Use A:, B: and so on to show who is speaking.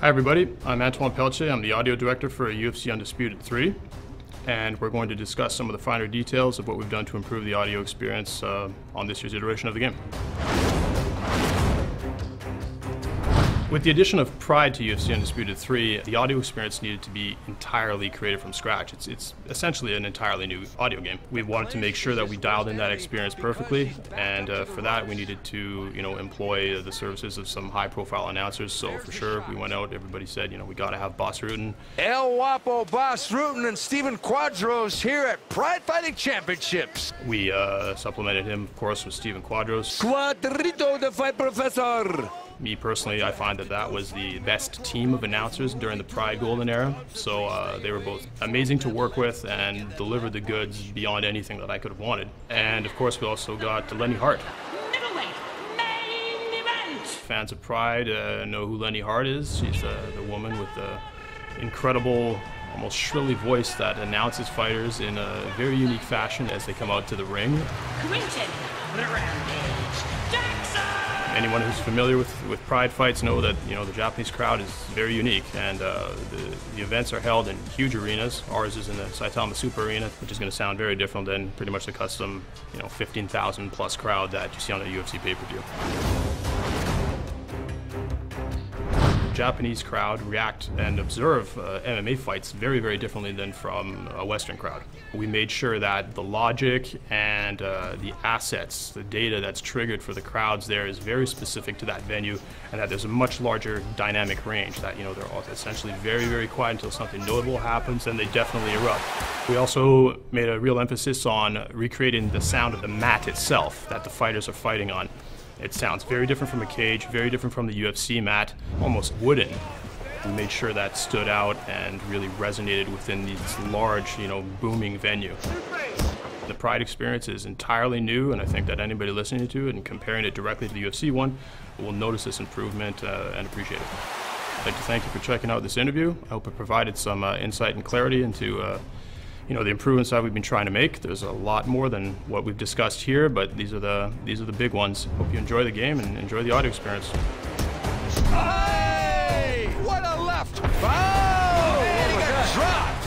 A: Hi everybody, I'm Antoine Pelche. I'm the audio director for UFC Undisputed 3, and we're going to discuss some of the finer details of what we've done to improve the audio experience on this year's iteration of the game. With the addition of Pride to UFC Undisputed 3, the audio experience needed to be entirely created from scratch. It's essentially an entirely new audio game. We wanted to make sure that we dialed in that experience perfectly, and for that we needed to, employ the services of some high-profile announcers. So for sure, we went out. Everybody said, we got to have Boss Rutan.
B: El Guapo Boss Rutan and Steven Quadros here at Pride Fighting Championships.
A: We supplemented him, of course, with Steven Quadros.
B: Quadrito the Fight Professor.
A: Me personally, I find that was the best team of announcers during the Pride Golden Era. So they were both amazing to work with and delivered the goods beyond anything that I could have wanted. And of course, we also got Lenny Hart.
C: Middleweight, main event.
A: Fans of Pride know who Lenny Hart is. She's the woman with the incredible, almost shrilly voice that announces fighters in a very unique fashion as they come out to the ring.
C: Quinton, the Rampage, Jackson.
A: Anyone who's familiar with Pride fights know that the Japanese crowd is very unique, and the events are held in huge arenas. Ours is in the Saitama Super Arena, which is going to sound very different than pretty much the custom 15,000 plus crowd that you see on a UFC pay-per-view. Japanese crowd react and observe MMA fights very, very differently than from a Western crowd. We made sure that the logic and the assets, the data that's triggered for the crowds there is very specific to that venue, and that there's a much larger dynamic range, that they're all essentially very, very quiet until something notable happens, and they definitely erupt. We also made a real emphasis on recreating the sound of the mat itself that the fighters are fighting on. It sounds very different from a cage, very different from the UFC mat, almost wooden. We made sure that stood out and really resonated within this large, booming venue. The Pride experience is entirely new, and I think that anybody listening to it and comparing it directly to the UFC one will notice this improvement and appreciate it. I'd like to thank you for checking out this interview. I hope it provided some insight and clarity into the improvements that we've been trying to make. There's a lot more than what we've discussed here, but these are the big ones. Hope you enjoy the game and enjoy the audio experience.
B: Hey! What a left! Oh! And he got dropped!